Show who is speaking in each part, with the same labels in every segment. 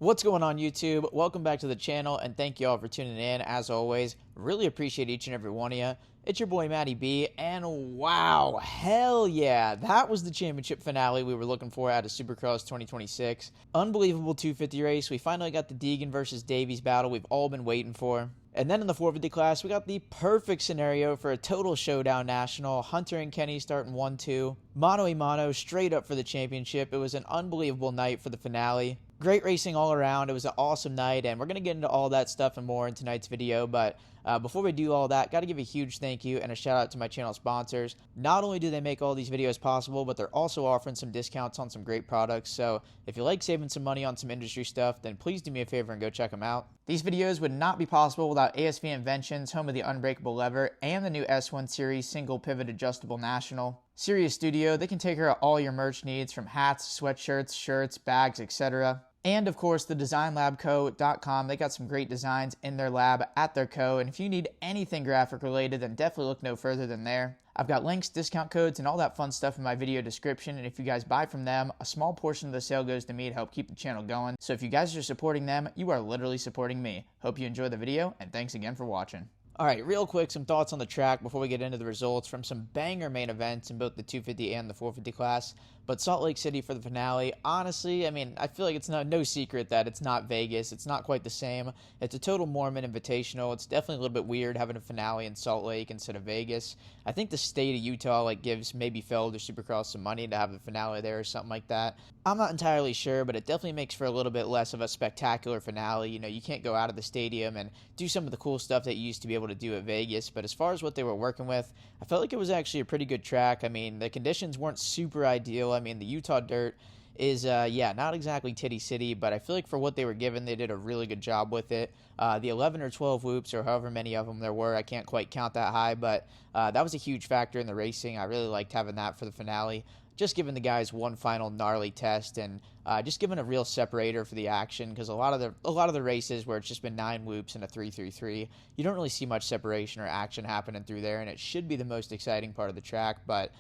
Speaker 1: What's going on, YouTube? Welcome back to the channel, and thank you all for tuning in. As always, really appreciate each and every one of you. It's your boy Matty B, and wow, hell yeah, that was the championship finale we were looking for out of Supercross 2026. Unbelievable 250 race. We finally got the Deegan versus Davies battle we've all been waiting for. And then in the 450 class, we got the perfect scenario for a total showdown national. Hunter and Kenny starting 1-2. Mano a mano, straight up for the championship. It was an unbelievable night for the finale. Great racing all around. It was an awesome night, and we're going to get into all that stuff and more in tonight's video. But before we do all that, got to give a huge thank you and a shout out to my channel sponsors. Not only do they make all these videos possible, but they're also offering some discounts on some great products. So if you like saving some money on some industry stuff, then please do me a favor and go check them out. These videos would not be possible without ASV Inventions, home of the Unbreakable Lever, and the new S1 Series Single Pivot Adjustable National. Serious Studio, they can take care of all your merch needs from hats, sweatshirts, shirts, bags, etc. And of course, the designlabco.com. They got some great designs in their lab at their co. And if you need anything graphic related, then definitely look no further than there. I've got links, discount codes, and all that fun stuff in my video description. And if you guys buy from them, a small portion of the sale goes to me to help keep the channel going. So if you guys are supporting them, you are literally supporting me. Hope you enjoy the video, and thanks again for watching. All right, real quick, some thoughts on the track before we get into the results from some banger main events in both the 250 and the 450 class. But Salt Lake City for the finale, honestly, I mean, I feel like it's no secret that it's not Vegas. It's not quite the same. It's a total Mormon Invitational. It's definitely a little bit weird having a finale in Salt Lake instead of Vegas. I think the state of Utah gives maybe Feld or Supercross some money to have the finale there or something like that. I'm not entirely sure, but it definitely makes for a little bit less of a spectacular finale. You know, you can't go out of the stadium and do some of the cool stuff that you used to be able to do at Vegas. But as far as what they were working with, I felt like it was actually a pretty good track. I mean, the conditions weren't super ideal. I mean, the Utah dirt is, not exactly Titty City, but I feel like for what they were given, they did a really good job with it. The 11 or 12 whoops, or however many of them there were, I can't quite count that high, but that was a huge factor in the racing. I really liked having that for the finale. Just giving the guys one final gnarly test, and just giving a real separator for the action, because a lot of the races where it's just been 9 whoops and a 3-3-3, you don't really see much separation or action happening through there, and it should be the most exciting part of the track. But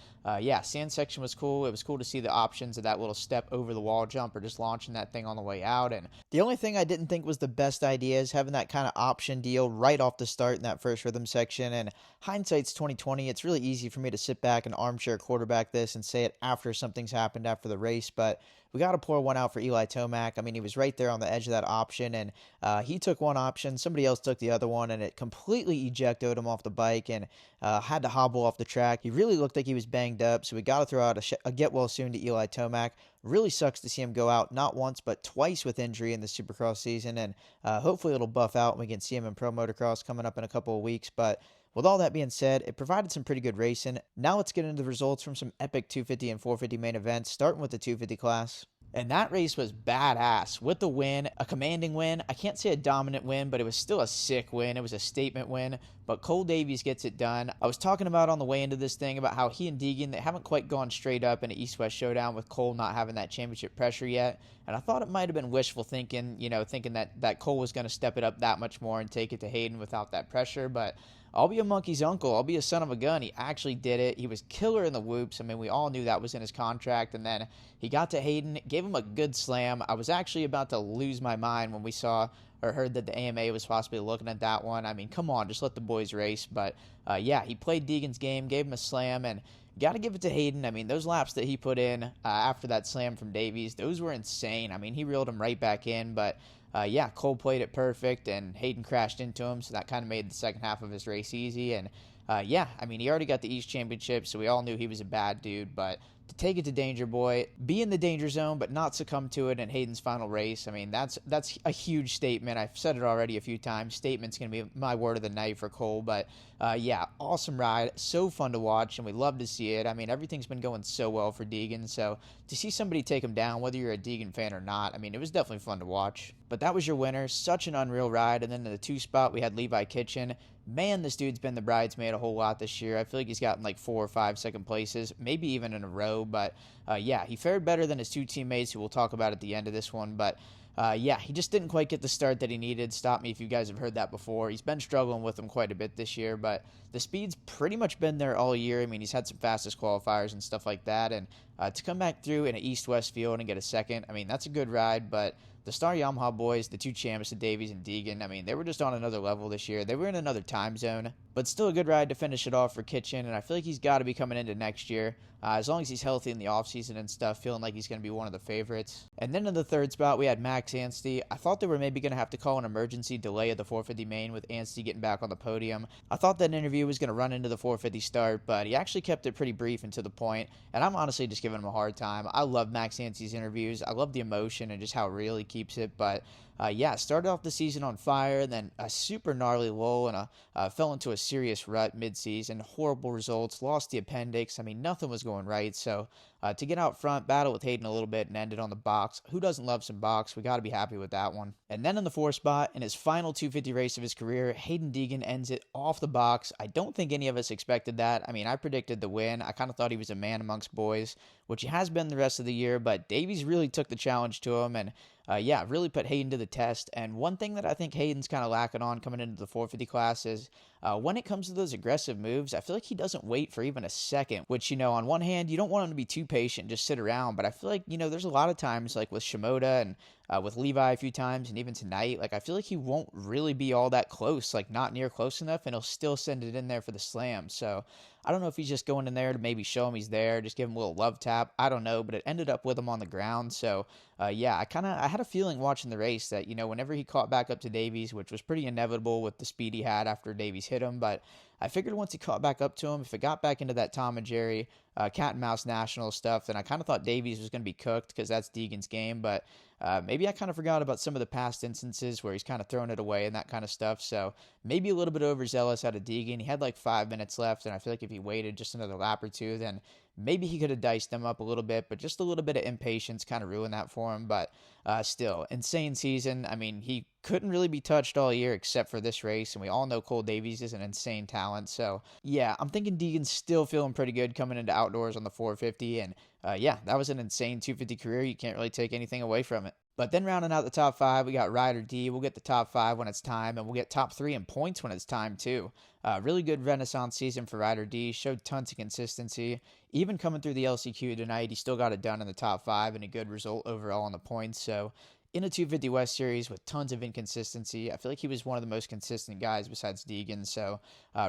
Speaker 1: sand section was cool. It was cool to see the options of that little step over the wall jump or just launching that thing on the way out. And the only thing I didn't think was the best idea is having that kind of option deal right off the start in that first rhythm section. And hindsight's 2020. It's really easy for me to sit back and armchair quarterback this and say it after something's happened after the race, but we got to pour one out for Eli Tomac. I mean, he was right there on the edge of that option, and he took one option, somebody else took the other one, and it completely ejected him off the bike and had to hobble off the track. He really looked like he was banged up, so we got to throw out a get well soon to Eli Tomac. Really sucks to see him go out not once but twice with injury in the Supercross season, and hopefully it'll buff out and we can see him in Pro Motocross coming up in a couple of weeks. But with all that being said, it provided some pretty good racing. Now let's get into the results from some epic 250 and 450 main events, starting with the 250 class. And that race was badass. With the win, a commanding win. I can't say a dominant win, but it was still a sick win. It was a statement win. But Cole Davies gets it done. I was talking about on the way into this thing about how he and Deegan, they haven't quite gone straight up in an East-West showdown with Cole not having that championship pressure yet. And I thought it might have been wishful thinking, thinking that Cole was going to step it up that much more and take it to Hayden without that pressure. But I'll be a monkey's uncle. I'll be a son of a gun. He actually did it. He was killer in the whoops. I mean, we all knew that was in his contract. And then he got to Hayden, gave him a good slam. I was actually about to lose my mind when we saw or heard that the AMA was possibly looking at that one. I mean, come on, just let the boys race. But, he played Deegan's game, gave him a slam, and got to give it to Hayden. I mean, those laps that he put in after that slam from Davies, those were insane. I mean, he reeled him right back in, but Cole played it perfect, and Hayden crashed into him, so that kind of made the second half of his race easy. And I mean, he already got the East Championship, so we all knew he was a bad dude, but to take it to Danger Boy, be in the danger zone, but not succumb to it in Hayden's final race, I mean, that's a huge statement. I've said it already a few times. Statement's going to be my word of the night for Cole, but awesome ride. So fun to watch, and we love to see it. I mean, everything's been going so well for Deegan, so to see somebody take him down, whether you're a Deegan fan or not, I mean, it was definitely fun to watch. But that was your winner. Such an unreal ride. And then in the 2 spot, we had Levi Kitchen. Man, this dude's been the bridesmaid a whole lot this year. I feel like he's gotten like 4 or 5 second places, maybe even in a row. But he fared better than his 2 teammates, who we'll talk about at the end of this one. But he just didn't quite get the start that he needed. Stop me if you guys have heard that before. He's been struggling with them quite a bit this year, but the speed's pretty much been there all year. I mean, he's had some fastest qualifiers and stuff like that, and to come back through in an East-West field and get a second, I mean, that's a good ride, but the the Star Yamaha boys, the two champs, the Davies and Deegan, I mean, they were just on another level this year. They were in another time zone, but still a good ride to finish it off for Kitchen, and I feel like he's got to be coming into next year, as long as he's healthy in the offseason and stuff, feeling like he's going to be one of the favorites. And then in the third spot, we had Max Anstey. I thought they were maybe going to have to call an emergency delay at the 450 main with Anstey getting back on the podium. I thought that interview was going to run into the 450 start, but he actually kept it pretty brief and to the point, and I'm honestly just giving him a hard time. I love Max Anstey's interviews. I love the emotion and just how real he keeps it, but yeah, started off the season on fire, then a super gnarly lull, and fell into a serious rut mid-season. Horrible results, lost the appendix. I mean, nothing was going right. So to get out front, battle with Hayden a little bit, and ended on the box. Who doesn't love some box? We got to be happy with that one. And then in the fourth spot, in his final 250 race of his career, Hayden Deegan ends it off the box. I don't think any of us expected that. I mean, I predicted the win. I kind of thought he was a man amongst boys, which he has been the rest of the year, but Davies really took the challenge to him, and yeah, really put Hayden to the test. And one thing that I think Hayden's kind of lacking on coming into the 450 class is when it comes to those aggressive moves, I feel like he doesn't wait for even a second, which, on one hand, you don't want him to be too patient, just sit around. But I feel like, there's a lot of times, like with Shimoda and with Levi a few times, and even tonight, like I feel like he won't really be all that close, like not near close enough, and he'll still send it in there for the slam. So I don't know if he's just going in there to maybe show him he's there, just give him a little love tap. I don't know, but it ended up with him on the ground. So yeah, I had a feeling watching the race that, whenever he caught back up to Davies, which was pretty inevitable with the speed he had after Davies hit him, but I figured once he caught back up to him, if it got back into that Tom and Jerry cat and mouse national stuff, then I kind of thought Davies was going to be cooked because that's Deegan's game, but maybe I kind of forgot about some of the past instances where he's kind of thrown it away and that kind of stuff, so maybe a little bit overzealous out of Deegan. He had like 5 minutes left, and I feel like if he waited just another lap or two, then maybe he could have diced them up a little bit, but just a little bit of impatience kind of ruined that for him. But still, insane season. I mean, he couldn't really be touched all year except for this race, and we all know Cole Davies is an insane talent. So yeah, I'm thinking Deegan's still feeling pretty good coming into outdoors on the 450, and yeah, that was an insane 250 career. You can't really take anything away from it. But then rounding out the top 5, we got Ryder D. We'll get the top 5 when it's time, and we'll get top 3 in points when it's time too. Really good Renaissance season for Ryder D. Showed tons of consistency. Even coming through the LCQ tonight, he still got it done in the top 5 and a good result overall on the points. So in a 250 West Series with tons of inconsistency, I feel like he was one of the most consistent guys besides Deegan. So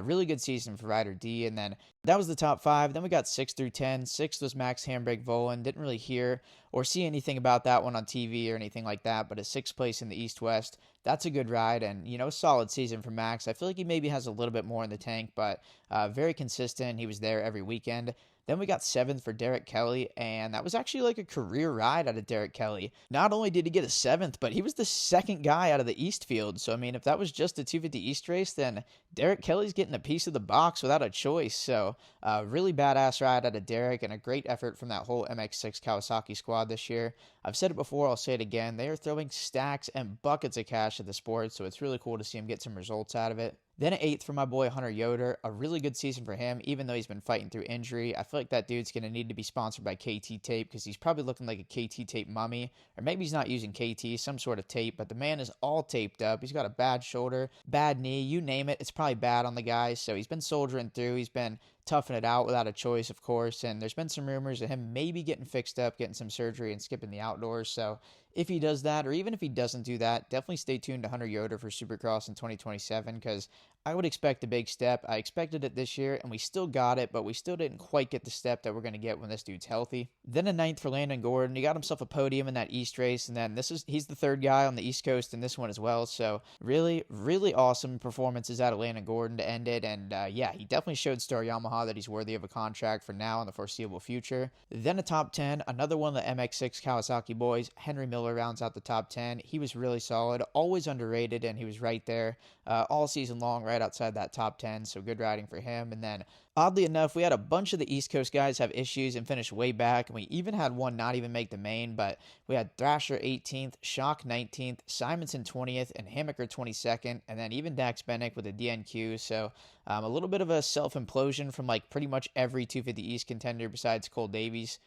Speaker 1: really good season for Ryder D. And then that was the top 5. Then we got 6 through 10. 6th was Max Hamburg Volan. Didn't really hear or see anything about that one on TV or anything like that, but a 6th place in the East-West, that's a good ride, and, a solid season for Max. I feel like he maybe has a little bit more in the tank, but very consistent. He was there every weekend. Then we got 7th for Derek Kelly, and that was actually like a career ride out of Derek Kelly. Not only did he get a 7th, but he was the second guy out of the East field. So, I mean, if that was just a 250 East race, then Derek Kelly's getting a piece of the box without a choice. So, really badass ride out of Derek, and a great effort from that whole MX6 Kawasaki squad this year. I've said it before, I'll say it again. They are throwing stacks and buckets of cash at the sport, so it's really cool to see him get some results out of it. Then at 8th for my boy Hunter Yoder, a really good season for him, even though he's been fighting through injury. I feel like that dude's going to need to be sponsored by KT tape because he's probably looking like a KT tape mummy, or maybe he's not using KT, some sort of tape, but the man is all taped up. He's got a bad shoulder, bad knee, you name it, it's probably bad on the guy, so he's been soldiering through. He's been toughing it out without a choice, of course, and there's been some rumors of him maybe getting fixed up, getting some surgery, and skipping the outdoors, so if he does that, or even if he doesn't do that, definitely stay tuned to Hunter Yoder for Supercross in 2027, because I would expect a big step. I expected it this year, and we still got it, but we still didn't quite get the step that we're going to get when this dude's healthy. Then a 9th for Landon Gordon. He got himself a podium in that East race, and then he's the 3rd guy on the East Coast in this one as well, so really, really awesome performances out of Landon Gordon to end it, and yeah, he definitely showed Star Yamaha that he's worthy of a contract for now and the foreseeable future. Then a top 10, another one of the MX6 Kawasaki boys, Henry Miller rounds out the top 10. He was really solid, always underrated, and he was right there all season long, right outside that top 10, so good riding for him. And then, oddly enough, we had a bunch of the East Coast guys have issues and finish way back, and we even had one not even make the main, but we had Thrasher 18th, Shock 19th, Simonson 20th, and Hammaker 22nd, and then even Dax Bennick with a DNQ, so a little bit of a self-implosion from like pretty much every 250 East contender besides Cole Davies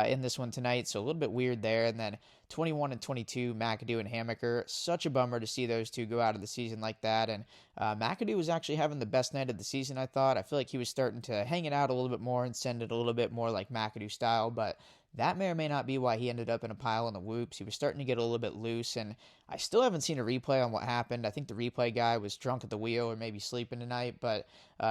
Speaker 1: in this one tonight, so a little bit weird there. And then 21 and 22, McAdoo and Hammaker. Such a bummer to see those two go out of the season like that. And McAdoo was actually having the best night of the season, I thought. I feel like he was starting to hang it out a little bit more and send it a little bit more like McAdoo style, but That may or may not be why he ended up in a pile on the whoops. He was starting to get a little bit loose, and I still haven't seen a replay on what happened. I think the replay guy was drunk at the wheel or maybe sleeping tonight, but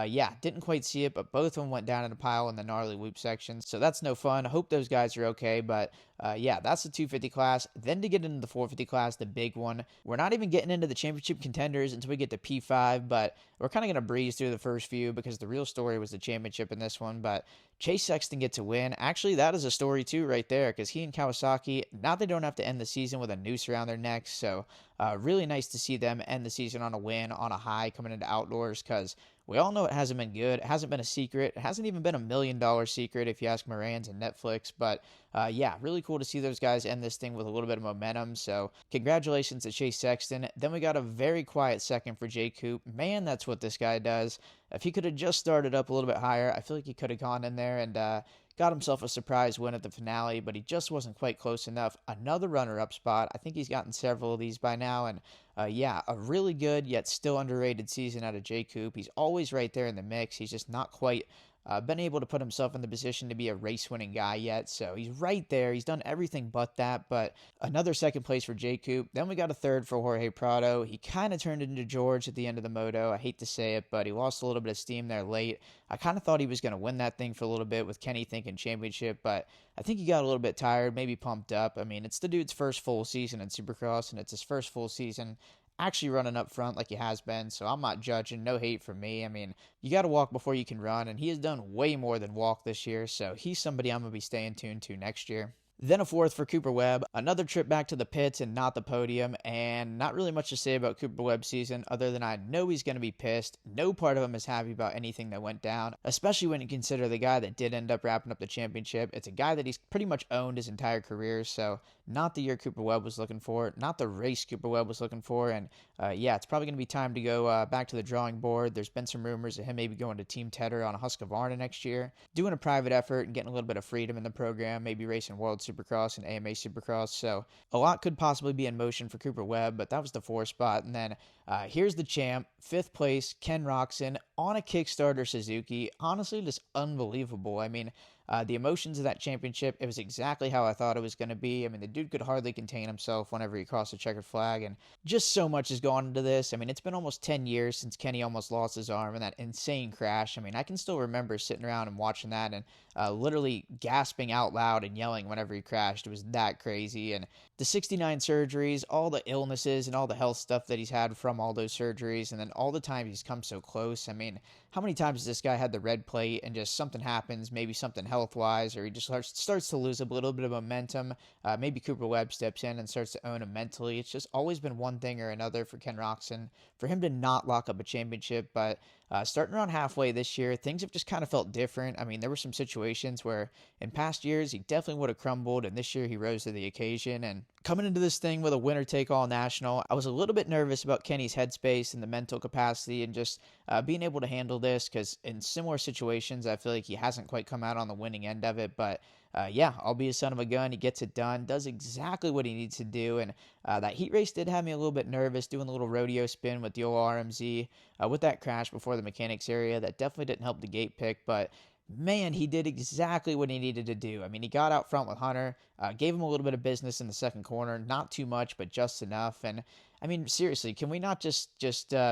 Speaker 1: yeah, didn't quite see it, but both of them went down in a pile in the gnarly whoop section, so that's no fun. I hope those guys are okay, but yeah, that's the 250 class. Then to get into the 450 class, the big one, we're not even getting into the championship contenders until we get to P5, but we're kind of going to breeze through the first few because the real story was the championship in this one. But Chase Sexton gets a win. Actually, that is a story too right there, because he and Kawasaki, now they don't have to end the season with a noose around their necks, so really nice to see them end the season on a win, on a high, coming into outdoors, because we all know it hasn't been good. It hasn't been a secret. It hasn't even been $1 million secret if you ask Morans and Netflix. But yeah, really cool to see those guys end this thing with a little bit of momentum. So congratulations to Chase Sexton. Then we got a very quiet second for Jay Coop. Man, that's what this guy does. If he could have just started up a little bit higher, I feel like he could have gone in there and got himself a surprise win at the finale, but he just wasn't quite close enough. Another runner-up spot. I think he's gotten several of these by now, and yeah, a really good yet still underrated season out of Jay Coop. He's always right there in the mix. He's just not quite been able to put himself in the position to be a race-winning guy yet, so he's right there. He's done everything but that, but another second place for Jay Coop. Then we got a third for Jorge Prado. He kind of turned into George at the end of the moto. I hate to say it, but he lost a little bit of steam there late. I kind of thought he was going to win that thing for a little bit with Kenny thinking championship, but I think he got a little bit tired, maybe pumped up. I mean, it's the dude's first full season in Supercross, and it's his first full season actually running up front like he has been, so I'm not judging. No hate from me. I mean, you got to walk before you can run, and he has done way more than walk this year, so he's somebody I'm going to be staying tuned to next year. Then a fourth for Cooper Webb, another trip back to the pits and not the podium, and not really much to say about Cooper Webb's season other than I know he's going to be pissed. No part of him is happy about anything that went down, especially when you consider the guy that did end up wrapping up the championship. It's a guy that he's pretty much owned his entire career, so not the year Cooper Webb was looking for, not the race Cooper Webb was looking for, and yeah, it's probably going to be time to go back to the drawing board. There's been some rumors of him maybe going to Team Tedder on a Husqvarna next year, doing a private effort and getting a little bit of freedom in the program, maybe racing World Supercross and AMA Supercross, so a lot could possibly be in motion for Cooper Webb, but that was the 4th spot. And then here's the champ, 5th place, Ken Roczen on a Kickstarter Suzuki. Honestly, just unbelievable. I mean, the emotions of that championship, it was exactly how I thought it was going to be. I mean, the dude could hardly contain himself whenever he crossed the checkered flag, and just so much has gone into this. I mean, it's been almost 10 years since Kenny almost lost his arm in that insane crash. I mean, I can still remember sitting around and watching that and literally gasping out loud and yelling whenever he crashed. It was that crazy. And the 69 surgeries, all the illnesses and all the health stuff that he's had from all those surgeries, and then all the time he's come so close. I mean, how many times has this guy had the red plate and just something happens, maybe something health-wise, or he just starts to lose a little bit of momentum. Maybe Cooper Webb steps in and starts to own him mentally. It's just always been one thing or another for Ken Roczen, for him to not lock up a championship. But starting around halfway this year, things have just kind of felt different. I mean, there were some situations where in past years he definitely would have crumbled, and this year he rose to the occasion. And coming into this thing with a winner-take-all national, I was a little bit nervous about Kenny's headspace and the mental capacity and just being able to handle this, because in similar situations, I feel like he hasn't quite come out on the winning end of it. But yeah, I'll be a son of a gun. He gets it done, does exactly what he needs to do. And that heat race did have me a little bit nervous, doing a little rodeo spin with the old RMZ with that crash before the mechanics area. That definitely didn't help the gate pick, but man, he did exactly what he needed to do. I mean, he got out front with Hunter, gave him a little bit of business in the second corner, not too much, but just enough. And I mean, seriously, can we not just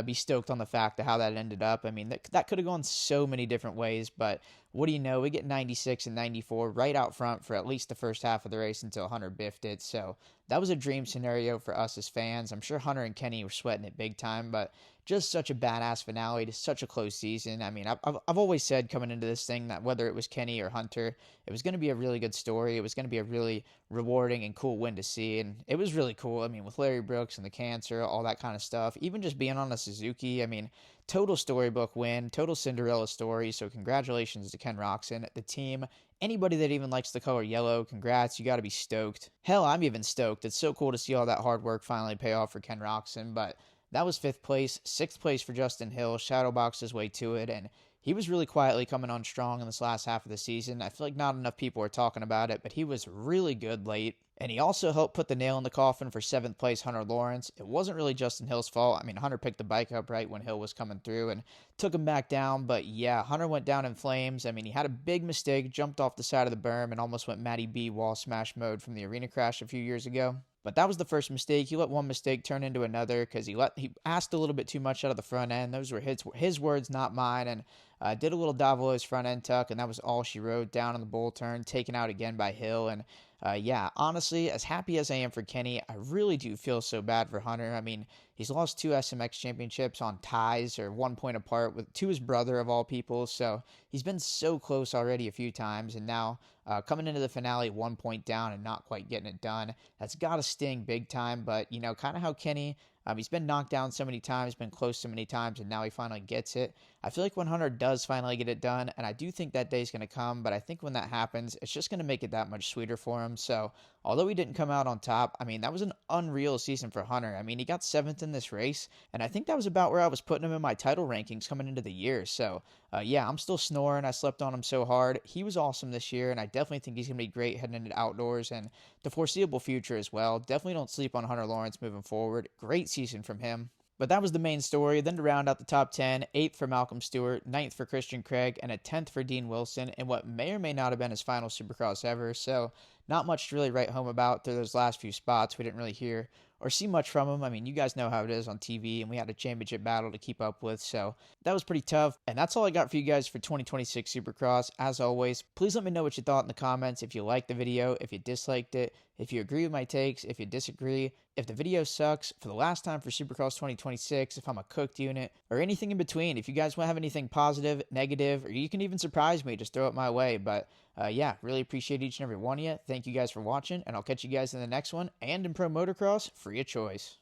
Speaker 1: be stoked on the fact of how that ended up? I mean, that could have gone so many different ways, but what do you know? We get 96 and 94 right out front for at least the first half of the race until Hunter biffed it. So that was a dream scenario for us as fans. I'm sure Hunter and Kenny were sweating it big time, but just such a badass finale to such a close season. I mean, I've always said coming into this thing that whether it was Kenny or Hunter, it was going to be a really good story. It was going to be a really rewarding and cool win to see, and it was really cool. I mean, with Larry Brooks and the cancer, all that kind of stuff, even just being on a Suzuki, I mean, total storybook win, total Cinderella story. So congratulations to Ken Roczen, the team, anybody that even likes the color yellow. Congrats, you got to be stoked. Hell, I'm even stoked. It's so cool to see all that hard work finally pay off for Ken Roczen. But that was 5th place. 6th place for Justin Hill, shadowboxed his way to it, and he was really quietly coming on strong in this last half of the season. I feel like not enough people are talking about it, but he was really good late. And he also helped put the nail in the coffin for 7th place Hunter Lawrence. It wasn't really Justin Hill's fault. I mean, Hunter picked the bike up right when Hill was coming through and took him back down. But yeah, Hunter went down in flames. I mean, he had a big mistake, jumped off the side of the berm, and almost went Matty B wall smash mode from the arena crash a few years ago. But that was the first mistake. He let one mistake turn into another because he asked a little bit too much out of the front end. Those were his words, not mine. And did a little Davos front end tuck, and that was all she wrote. Down on the bull turn, taken out again by Hill. And yeah, honestly, as happy as I am for Kenny, I really do feel so bad for Hunter. I mean, he's lost 2 SMX championships on ties or 1 point apart to his brother of all people. So he's been so close already a few times, and now coming into the finale 1 point down and not quite getting it done, that's got to sting big time. But you know, kind of how Kenny. He's been knocked down so many times, been close so many times, and now he finally gets it. I feel like when Hunter does finally get it done, and I do think that day's going to come, but I think when that happens, it's just going to make it that much sweeter for him. So, although he didn't come out on top, I mean, that was an unreal season for Hunter. I mean, he got 7th in this race, and I think that was about where I was putting him in my title rankings coming into the year. So, yeah, I'm still snoring. I slept on him so hard. He was awesome this year, and I definitely think he's going to be great heading into outdoors and the foreseeable future as well. Definitely don't sleep on Hunter Lawrence moving forward. Great season from him. But that was the main story. Then to round out the top 10, 8th for Malcolm Stewart, 9th for Christian Craig, and a 10th for Dean Wilson in what may or may not have been his final Supercross ever. So not much to really write home about through those last few spots. We didn't really hear or see much from him. I mean, you guys know how it is on TV, and we had a championship battle to keep up with, so that was pretty tough. And that's all I got for you guys for 2026 Supercross. As always, please let me know what you thought in the comments, if you liked the video, if you disliked it, if you agree with my takes, if you disagree, if the video sucks for the last time for Supercross 2026, if I'm a cooked unit, or anything in between. If you guys want to have anything positive, negative, or you can even surprise me, just throw it my way. But yeah, really appreciate each and every one of you. Thank you guys for watching, and I'll catch you guys in the next one, and in Pro Motocross, free of choice.